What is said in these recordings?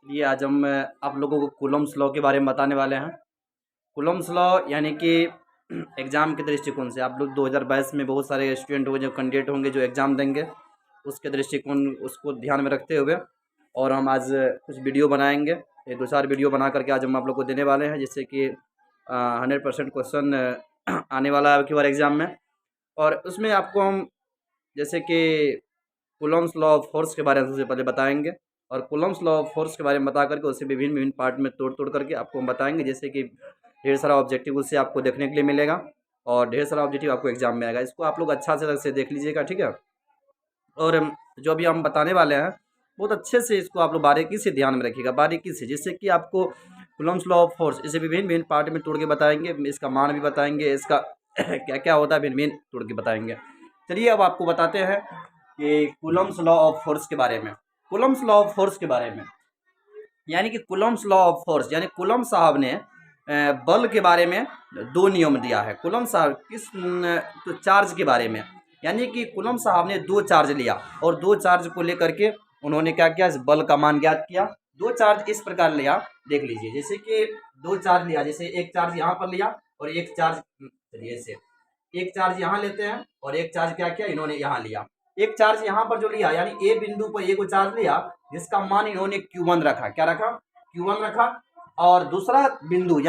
चलिए आज हम आप लोगों को कूलम्ब्स लॉ के बारे में बताने वाले हैं। कूलम्ब्स लॉ यानी कि एग्ज़ाम के दृष्टिकोण से आप लोग 2022 में बहुत सारे स्टूडेंट होंगे जो कैंडिडेट होंगे जो एग्ज़ाम देंगे, उसके दृष्टिकोण उसको ध्यान में रखते हुए और हम आज कुछ वीडियो बनाएंगे। ये 2-4 वीडियो बना करके आज हम आप लोग को देने वाले हैं, जिससे कि 100% क्वेश्चन आने वाला है आपकी बार एग्ज़ाम में। और उसमें आपको हम जैसे कि कूलम्ब्स लॉ ऑफ फोर्स के बारे में सबसे पहले बताएंगे और कूलम्ब्स लॉ ऑफ फोर्स के बारे में बता करके उसे विभिन्न विभिन्न पार्ट में तोड़ करके आपको हम बताएंगे, जैसे कि ढेर सारा ऑब्जेक्टिव उससे आपको देखने के लिए मिलेगा और ढेर सारा ऑब्जेक्टिव आपको एग्जाम में आएगा। इसको आप लोग अच्छा से देख लीजिएगा, ठीक है। और जो अभी हम बताने वाले हैं बहुत अच्छे से इसको आप लोग बारीकी से ध्यान में रखिएगा, बारीकी से, जिससे कि आपको कूलम्ब्स लॉ ऑफ फोर्स इसे विभिन्न विभिन्न पार्ट में तोड़ के बताएंगे, इसका मान भी बताएंगे, इसका क्या क्या होता है भिन्न भिन्न तोड़ के बताएंगे। चलिए अब आपको बताते हैं कि कूलम्ब्स लॉ ऑफ फोर्स के बारे में। कूलम्ब्स लॉ ऑफ फोर्स के बारे में यानी कि कूलम्ब्स लॉ ऑफ फोर्स यानी कूलम्ब साहब ने बल के बारे में 2 नियम दिया है। कूलम्ब साहब किस तो चार्ज के बारे में, यानी कि कूलम्ब साहब ने 2 चार्ज लिया और 2 चार्ज को लेकर के उन्होंने क्या किया, इस बल का मान ज्ञात किया। 2 चार्ज इस प्रकार लिया, देख लीजिए, जैसे कि 2 चार्ज लिया, जैसे एक चार्ज यहाँ पर लिया और एक चार्ज, चलिए ऐसे एक चार्ज यहाँ लेते हैं और एक चार्ज क्या किया इन्होंने यहाँ लिया। एक चार्ज यहाँ पर जो लिया यानी ए बिंदु पर एक चार्ज लिया जिसका मान इन्होंने Q1 रखा, क्या रखा, Q1 रखा। और दूसरा बिंदु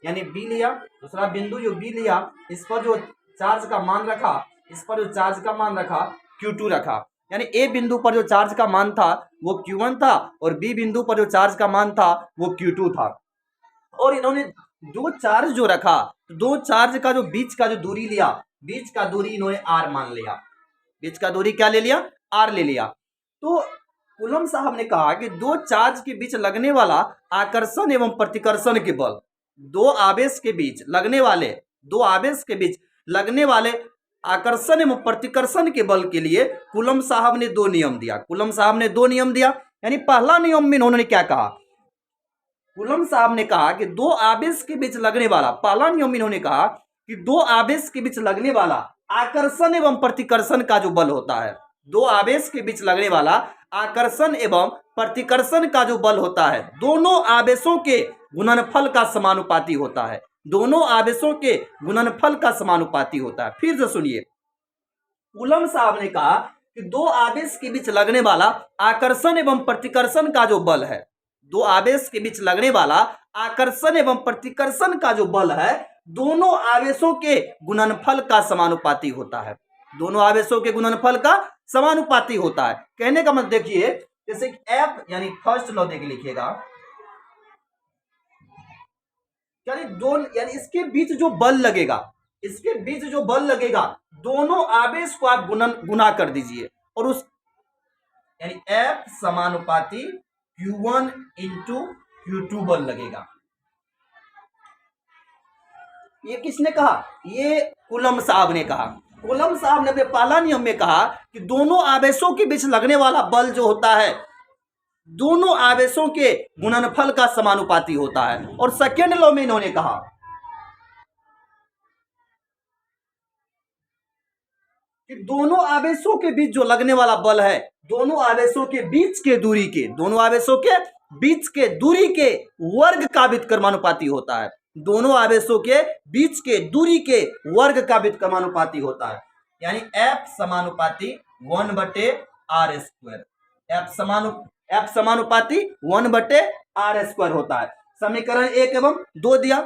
यानी बी लिया, दूसरा बिंदु जो बी लिया, इस पर जो चार्ज का मान रखा, इस पर जो चार्ज का मान रखा Q2 रखा। यानी ए बिंदु पर जो चार्ज का मान था वो Q1 था और बी बिंदु पर जो चार्ज का मान था वो Q2 था। और इन्होंने 2 चार्ज जो रखा, 2 चार्ज का जो बीच का जो दूरी लिया, बीच का दूरी इन्होंने R मान लिया, बीच का दूरी क्या ले लिया, R ले लिया। तो कूलम्ब साहब ने कहा कि 2 चार्ज के बीच लगने वाला आकर्षण एवं प्रतिकर्षण के बल, 2 आवेश के बीच लगने वाले, 2 आवेश के बीच लगने वाले आकर्षण एवं प्रतिकर्षण के बल के लिए कूलम्ब साहब ने 2 नियम दिया। कूलम्ब साहब ने 2 नियम दिया। यानी पहला नियम में उन्होंने क्या कहा, कूलम्ब साहब ने कहा कि 2 आवेश के बीच लगने वाला, पहला नियम इन्होंने कहा कि 2 आवेश के बीच लगने वाला आकर्षण एवं प्रतिकर्षण का जो बल होता है, 2 आवेश के बीच लगने वाला आकर्षण एवं प्रतिकर्षण का जो बल होता है, दोनों आवेशों के गुणनफल का समानुपाती होता है, दोनों आवेशों के गुणनफल का समानुपाती होता है। फिर से सुनिए, कूलम्ब साहब ने कहा कि 2 आवेश के बीच लगने वाला आकर्षण एवं प्रतिकर्षण का जो बल है, 2 आवेश के बीच लगने वाला आकर्षण एवं प्रतिकर्षण का जो बल है, दोनों आवेशों के गुणनफल का समानुपाती होता है, दोनों आवेशों के गुणनफल का समानुपाती होता है। कहने का मतलब देखिए, जैसे एफ यानी फर्स्ट लॉ देख लिखिएगा, यानी इसके बीच जो बल लगेगा, इसके बीच जो बल लगेगा, दोनों आवेश को आप गुना कर दीजिए और उस यानी एफ समानुपाती Q1 इंटू Q2 बल लगेगा। ये किसने कहा, ये कूलम्ब साहब ने कहा। कूलम्ब साहब ने अपने पहला नियम में कहा कि दोनों आवेशों के बीच लगने वाला बल जो होता है, दोनों आवेशों के गुणनफल का समानुपाती होता है। और सेकेंड लॉ में इन्होंने कहा कि दोनों आवेशों के बीच जो लगने वाला बल है, दोनों आवेशों के बीच के दूरी के, दोनों आवेशों के बीच के दूरी के वर्ग का व्युत्क्रमानुपाती होता है, दोनों आवेशों के बीच के दूरी के वर्ग का व्युत्क्रमानुपाती होता है। यानी F समानुपाती 1/r², F समानुपाती 1/r² होता है। समीकरण 1 एवं 2 दिया,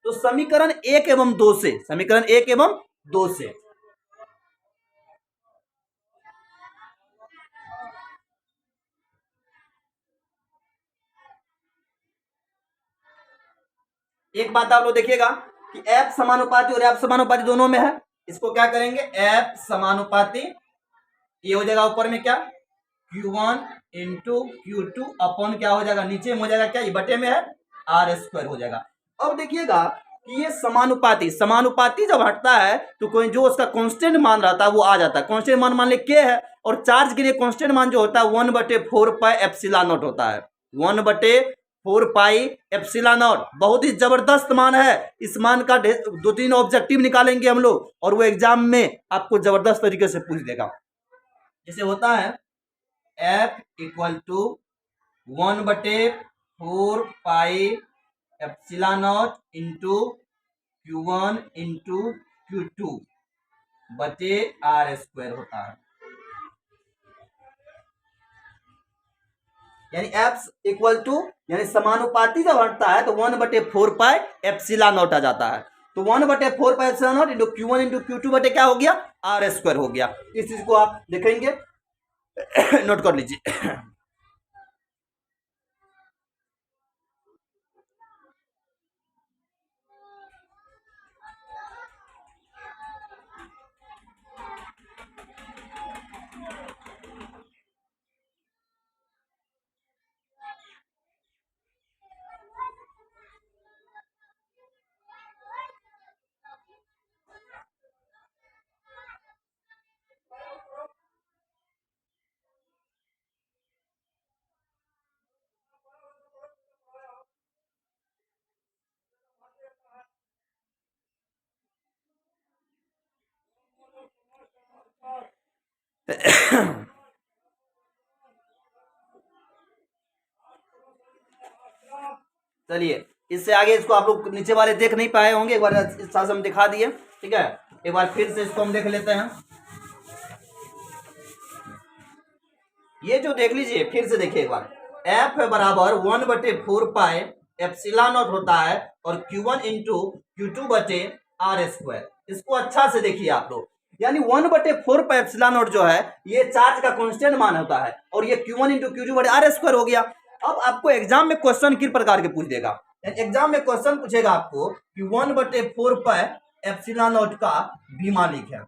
तो समीकरण 1 एवं 2 से, समीकरण 1 एवं 2 से एक बात आप लोग देखिएगा कि F समानुपाती और F समानुपाती दोनों में है। इसको क्या करेंगे, F समानुपाती, ये हो जाएगा ऊपर में क्या, Q1 इंटू Q2 अपॉन क्या हो जाएगा, नीचे में हो जाएगा क्या, ये बटे में है R² हो जाएगा। अब देखिएगा कि ये समानुपाती, समानुपाती जब हटता है तो कोई जो उसका कांस्टेंट मान रहता है वो आ जाता है। कांस्टेंट मान मान ले K है और चार्ज के लिए कांस्टेंट मान जो होता है 1/4 पाई एप्सिलॉन नॉट होता है, 1/4 पाई एप्सिलॉन नॉट। बहुत ही जबरदस्त मान है। इस मान का 2-3 ऑब्जेक्टिव निकालेंगे हम लोग और वो एग्जाम में आपको जबरदस्त तरीके से पूछ देगा। जैसे होता है F equal to 1/4 pi epsilon not into Q1 into Q2 बटे आर स्क्वायर होता है। यानी एप्स इक्वल टू, यानी समानुपाती जब हटता है तो 1/4 पाई एप्सिलॉन नॉट आ जाता है। तो 1/4 pi epsilon not into Q1 into Q2 बटे क्या हो गया, आर स्क्वायर हो गया। इस चीज को आप देखेंगे नोट कर लीजिए। चलिए इससे आगे इसको आप लोग नीचे वाले देख नहीं पाए होंगे, एक बार इस तरह से हम दिखा दिए, ठीक है। एक बार फिर से इसको हम देख लेते हैं। ये जो देख लीजिए, फिर से देखिए एक बार, एफ बराबर 1/4 पाई एप्सिलॉन नॉट होता है और Q1 इंटू Q2 बटे आर स्क्वायर। इसको अच्छा से देखिए आप लोग, यानी 1/4 पाई एप्सिलॉन नॉट जो है ये चार्ज का कांस्टेंट मान होता है और ये Q1 इंटू Q2 बटे आर स्क्वायर हो गया। अब आपको एग्जाम में क्वेश्चन किस प्रकार के पूछ देगा, एग्जाम में क्वेश्चन पूछेगा आपको कि 1/4 पाई एप्सिलॉन नॉट का बीमा लिखे,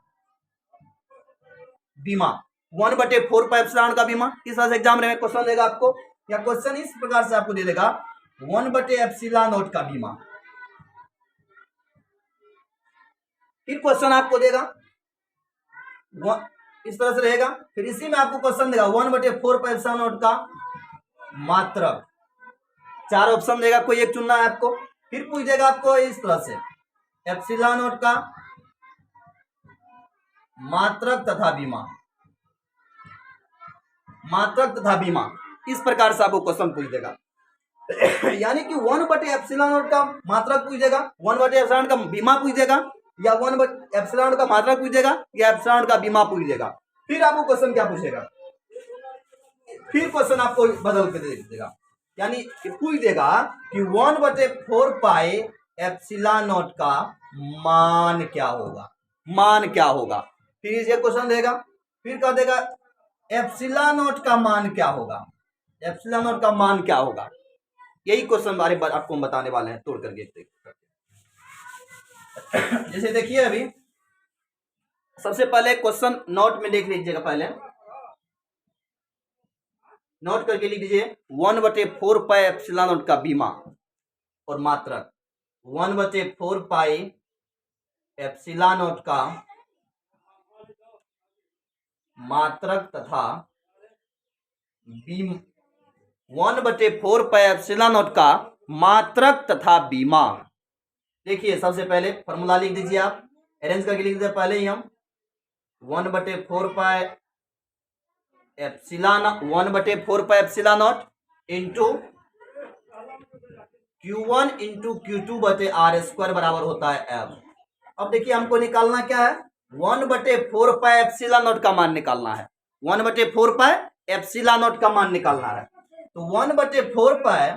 बीमा 1/4 पाई एप्सिलॉन का बीमा। इस तरह से एग्जाम में क्वेश्चन देगा आपको, या क्वेश्चन इस प्रकार से आपको दे देगा 1/एप्सिलॉन नॉट का बीमा। फिर क्वेश्चन आपको देगा इस तरह से रहेगा, फिर इसी में आपको क्वेश्चन देगा 1/4 पाई एप्सिलॉन नॉट का मात्रक। 4 ऑप्शन देगा, कोई एक चुनना है आपको। फिर पूछ देगा आपको इस तरह से एप्सिलॉन नॉट का मात्रक तथा बीमा, मात्रक तथा बीमा, इस प्रकार से आपको क्वेश्चन पूछ देगा। यानी कि 1/एप्सिलॉन नॉट का मात्रक पूछ देगा, 1/एप्सिलॉन का बीमा पूछ देगा, या 1/एप्सिलॉन का मात्रक पूछ देगा, या एप्सिलॉन का बीमा पूछ देगा। फिर आपको क्वेश्चन क्या पूछेगा, फिर क्वेश्चन आपको बदल के दे देगा, यानी पूछ देगा कि 1/4 पाई एप्सिलॉन नॉट का मान क्या होगा, मान क्या होगा। फिर ये क्वेश्चन देगा, फिर कह देगा एप्सिलॉन नॉट का मान क्या होगा, एप्सिलॉन नॉट का मान क्या होगा। यही क्वेश्चन बारे में आपको हम बताने वाले हैं तोड़ करके। जैसे देखिए अभी सबसे पहले क्वेश्चन नोट में देख लीजिएगा, पहले नोट करके लिख दीजिए 1/4 पाई एप्सिलॉन नॉट का बीमा और मात्रक, 1/4 पाई एप्सिलॉन नॉट का मात्रक तथा बीमा, 1/4 पाई एप्सिलॉन नॉट का मात्रक तथा बीमा। देखिए सबसे पहले फॉर्मूला लिख दीजिए, आप अरेंज करके लिख दीजिए पहले ही हम 1/4 pi epsilon 1/4 pi epsilon not into Q1 into Q2 बटे आर स्क्वायर बराबर होता है एफ। अब देखिए हमको निकालना क्या है, 1/4 पाई एप्सिलॉन नॉट का मान निकालना है, 1/4 पाई एप्सिलॉन नॉट का मान निकालना है। तो 1/4 पाई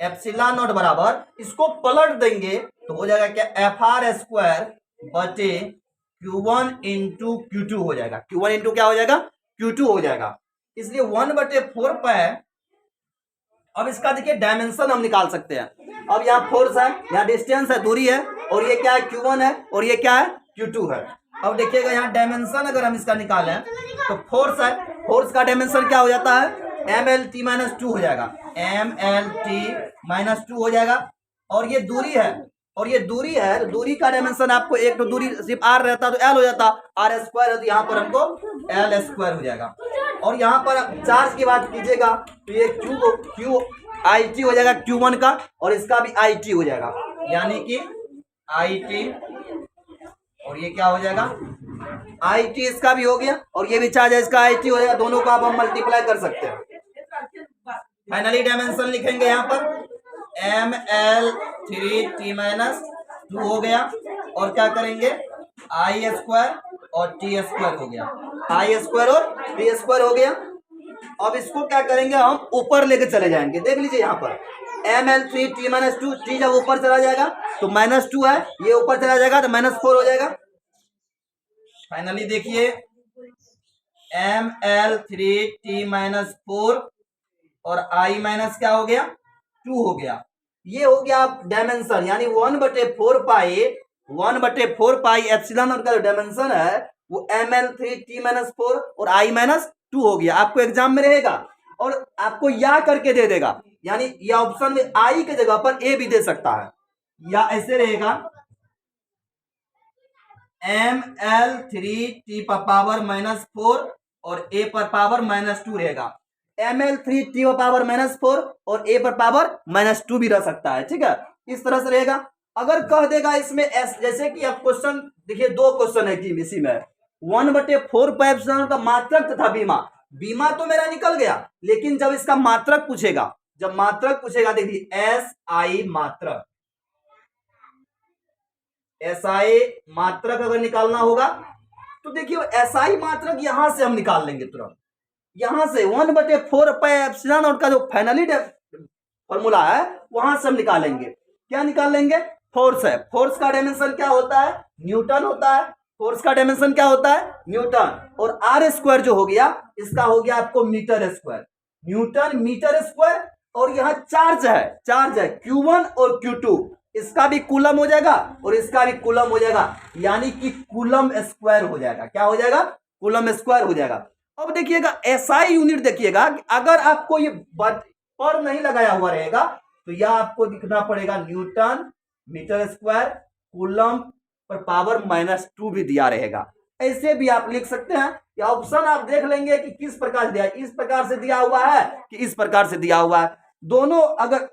एप्सिलॉन नॉट बराबर, इसको पलट देंगे तो हो जाएगा क्या, एफ आर स्क्वायर बटे Q1 इंटू Q2 हो जाएगा। Q1 इंटू क्या हो जाएगा, Q2 हो जाएगा। इसलिए 1/4 पाई, अब इसका देखिए डायमेंशन हम निकाल सकते हैं। अब यहाँ फोर्स है, यहाँ डिस्टेंस है, दूरी है, और ये क्या है, Q1 है, और ये क्या है, Q2 है। अब देखिएगा यहाँ डायमेंशन अगर हम इसका निकालें तो फोर्स है, फोर्स का डायमेंशन क्या हो जाता है, MLT-2 हो जाएगा, MLT-2 हो जाएगा। और ये दूरी है, और ये दूरी है, तो दूरी का डायमेंशन आपको, एक तो दूरी सिर्फ R रहता तो L हो जाता, R स्क्वायर है तो यहाँ पर हमको L स्क्वायर हो जाएगा। और यहाँ पर चार्ज की बात कीजिएगा तो ये Q IT हो जाएगा Q1 का, और इसका भी IT हो जाएगा, यानी कि IT, और ये क्या हो जाएगा, IT इसका भी हो गया, और ये भी चार्ज है इसका IT हो जाएगा। दोनों को आप हम मल्टीप्लाई कर सकते हैं। फाइनली डायमेंशन लिखेंगे यहाँ पर ml3t-2 हो गया, और क्या करेंगे आई स्क्वायर और टी स्क्वायर हो गया, आई स्क्वायर और टी स्क्वायर हो गया। अब इसको क्या करेंगे हम ऊपर लेके चले जाएंगे, देख लीजिए यहाँ पर ml3t-2, टी जब ऊपर चला जाएगा तो -2 है, ये ऊपर चला जाएगा तो -4 हो जाएगा। फाइनली देखिए ml3t-4 और i माइनस क्या हो गया 2 हो गया। ये हो गया डायमेंशन, यानी 1/4 पाई एप्सिलॉन नॉट का जो डायमेंशन है वो ml3t-4 और i माइनस 2 हो गया। आपको एग्जाम में रहेगा और आपको या करके दे देगा, यानी या ऑप्शन में i के जगह पर a भी दे सकता है, या ऐसे रहेगा ml3t⁻⁻4 और a पर पावर -2 रहेगा। ml3t⁻⁻4 और a पर पावर -2 भी रह सकता है, ठीक है, इस तरह से रहेगा। अगर कह देगा इसमें s, जैसे कि अब क्वेश्चन देखिए, दो क्वेश्चन है कि इसी में 1/4 का मात्रक तथा बीमा, बीमा तो मेरा निकल गया, लेकिन जब इसका मात्रक पूछेगा, जब मात्रक पूछेगा, देखिए SI मात्रक, SI मात्रक अगर निकालना होगा तो देखिए SI मात्रक यहां से हम निकाल लेंगे तुरंत, यहां से 1/4 का जो फाइनली फॉर्मूला है वहां से हम निकालेंगे। क्या निकाल लेंगे, फोर्स है, फोर्स का डायमेंशन क्या होता है न्यूटन होता है, फोर्स का डायमेंशन क्या होता है न्यूटन, और आर स्क्वायर जो हो गया इसका हो गया आपको metre square, newton metre square, और यहाँ चार्ज है Q1 और Q2, इसका भी कूलम हो जाएगा और इसका भी कूलम हो जाएगा, यानी कि कूलम स्क्वायर हो जाएगा। क्या हो जाएगा, कूलम स्क्वायर हो जाएगा। अब देखिएगा SI यूनिट, देखिएगा अगर आपको ये पर नहीं लगाया हुआ रहेगा तो यह आपको दिखना पड़ेगा न्यूटन मीटर स्क्वायर, कूलम पर पावर -2 भी दिया रहेगा, ऐसे भी आप लिख सकते हैं। या ऑप्शन आप देख लेंगे कि किस प्रकार से दिया है, इस प्रकार से दिया हुआ है कि इस प्रकार से दिया हुआ है, दोनों अगर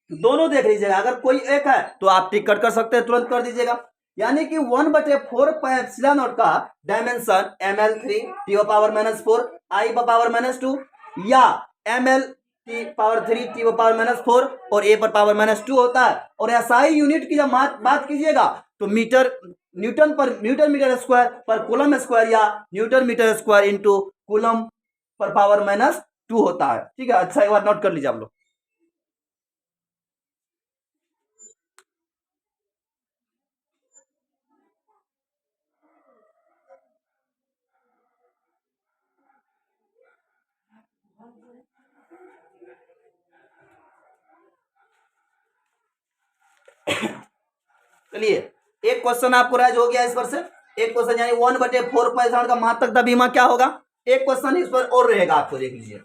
दोनों देख लीजिएगा, अगर कोई एक है तो आप टिक कर सकते हैं, तुरंत कर दीजिएगा। यानी कि 1/4 का डायमेंशन ml3t⁻⁻4 i⁻2 या ml3t⁻4 और a पर पावर -2 होता है। और SI यूनिट की जब बात कीजिएगा तो newton metre square per coulomb square या newton metre square into coulomb पर पावर -2 होता है, ठीक है। अच्छा, एक बार नोट कर लीजिए आप लोग। चलिए, एक क्वेश्चन आपको राइज हो गया इस पर से, एक क्वेश्चन, यानी 1/4 का मात्रक तथा बीमा क्या होगा, एक क्वेश्चन इस पर और रहेगा, आपको देख लीजिए।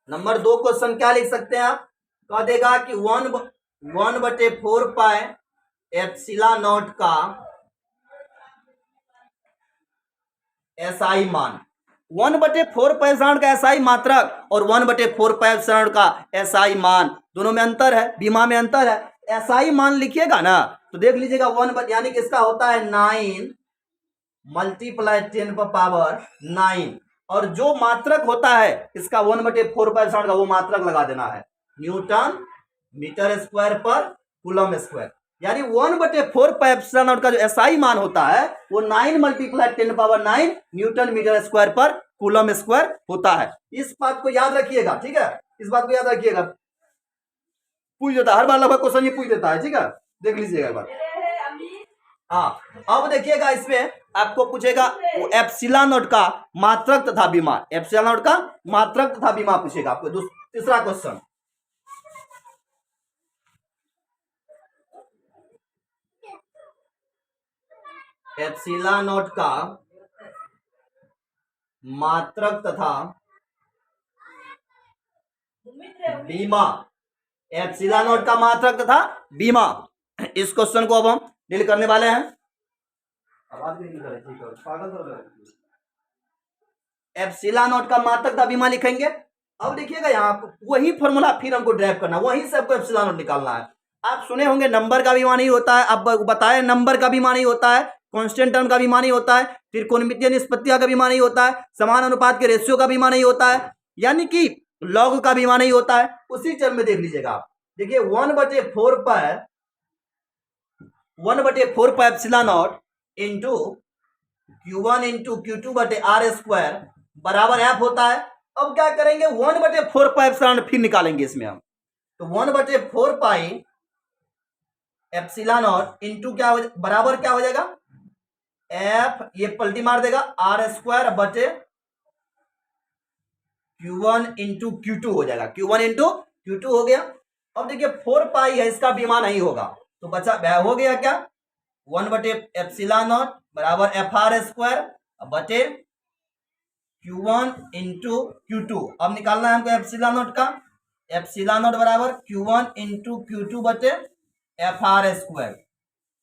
नंबर 2 क्वेश्चन क्या लिख सकते हैं आप, कह देगा कि 1/4 पाई एप्सिलॉन नॉट का SI मान, 1/4 का SI मात्रक और 1/4 का SI मान, दोनों में अंतर है, बीमा में अंतर है। SI मान लिखिएगा ना तो देख लीजिएगा 1, यानी कि इसका होता है 9 × 10⁻⁹, और जो मात्रक होता है इसका 1/4 का वो मात्रक लगा देना है, Newton metre square per coulomb square, यानी 1/4 का जो SI मान होता है वो 9 × 10⁻9 Newton metre square per coulomb square होता है। इस बात को याद रखिएगा, ठीक है, इस बात को याद रखिएगा, पूछ देता है हर बार, लगभग क्वेश्चन ये पूछ देता है, ठीक है, देख लीजिएगा एक बार। हाँ, अब देखिएगा इसमें आपको पूछेगा एप्सिलॉन नॉट का मात्रक तथा बीमा, एप्सिलॉन नॉट का मात्रक तथा बीमा पूछेगा आपको। तीसरा क्वेश्चन, एप्सिलॉन नॉट का मात्रक तथा बीमा, एप्सिलॉन नॉट का मात्रक तथा बीमा, इस क्वेश्चन को अब हम डील करने वाले हैं। एप्सिलॉन नॉट का मात्रक तथा बीमा लिखेंगे। अब देखिएगा यहाँ वही फॉर्मूला फिर हमको ड्राइव करना, वहीं से आपको एप्सिलॉन नॉट निकालना है। आप सुने होंगे नंबर का बीमा नहीं होता है, अब बताए नंबर का बीमा नहीं होता है, कांस्टेंट टर्म का भी मान ही होता है, त्रिकोणमितीय निष्पत्तियां का भी मान ही होता है, समान अनुपात के रेशियो का भी मान ही होता है, यानी कि लॉग का भी मान ही होता है। उसी चरण में देख लीजिएगा आप, देखिए 1/4 pi epsilon not into Q1 into Q2 बटे आर स्क्वायर बराबर एफ होता है। अब क्या करेंगे, 1/4 पाई एप्सिलॉन फिर निकालेंगे इसमें हम, तो 1/4 पाई एप्सिलॉन नॉट इंटू क्या हो बराबर क्या हो जाएगा, एफ, ये पलटी मार देगा, आर स्क्वायर बटे Q1 इंटू Q2 हो जाएगा, Q1 इंटू Q2 हो गया। अब देखिए 4 पाई है, इसका बीमा नहीं होगा, तो बचा हो गया क्या, 1/एप्सिलॉन नॉट बराबर एफ आर स्क्वायर बटे Q1 इंटू Q2। अब निकालना है हमको एप्सिलॉन नॉट का, एप्सिलॉन नॉट बराबर Q1 इंटू Q2 बटे एफ आर स्क्वायर।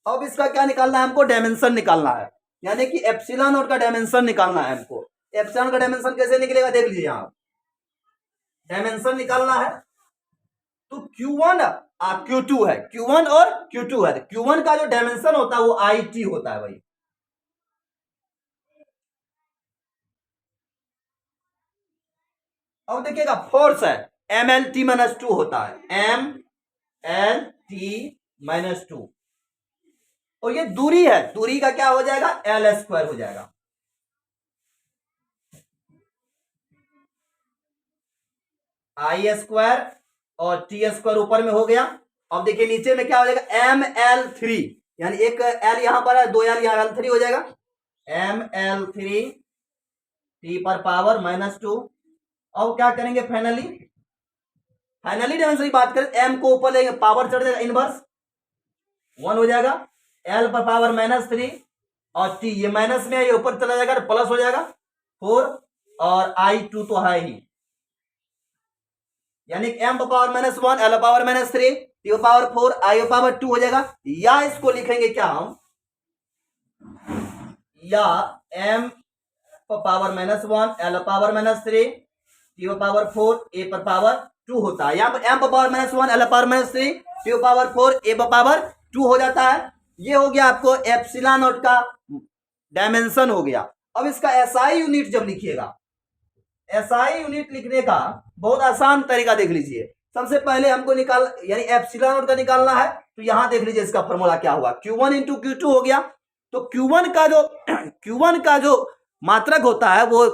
अब इसका क्या निकालना है हमको, डायमेंशन निकालना है, यानी कि एप्सिलॉन नॉट का डायमेंशन निकालना है हमको। एप्सिलॉन का डायमेंशन कैसे निकलेगा देख लीजिए यहाँ, डायमेंशन निकालना है तो Q1 Q2 है, Q1 और Q2 है, Q1 का जो डायमेंशन होता है वो IT होता है भाई। अब देखिएगा फोर्स है MLT-2 होता है, MLT-2, और ये दूरी है, दूरी का क्या हो जाएगा, L स्क्वायर हो जाएगा। I स्क्वायर और T स्क्वायर ऊपर में हो गया। अब देखिए नीचे में क्या हो जाएगा, ML3, यानी एक L यहां पर है, 2 L यहां, L3 हो जाएगा, ML3 T पर पावर -2। अब क्या करेंगे, फाइनली डायमेंशन की बात करें, M को ऊपर लेंगे, पावर चढ़ जाएगा, इनवर्स 1 हो जाएगा, L पर पावर -3 और T ये माइनस में है, ये ऊपर चला जाएगा तो प्लस हो जाएगा 4, और I2 तो है ही, यानी M पर पावर -1, L पर पावर -3, T पर पावर 4, I पर पावर 2 हो जाएगा। या इसको लिखेंगे क्या हम, या M पर पावर -1, L पर पावर -3, T पर पावर 4, A पर पावर 2 होता है। यहाँ पर M पर पावर -1, L पर पावर -3, T पर पावर 4, A पर पावर 2 हो जाता है। ये हो गया आपको एप्सिलॉन नॉट का डायमेंशन हो गया। अब इसका SI यूनिट जब लिखिएगा, SI यूनिट लिखने का बहुत आसान तरीका देख लीजिए। सबसे पहले हमको यानी एप्सिलॉन नॉट का निकालना है, तो यहां देख लीजिए इसका फॉर्मूला क्या हुआ, Q1 इंटू Q2 हो गया। तो Q1 का जो मात्रक होता है वो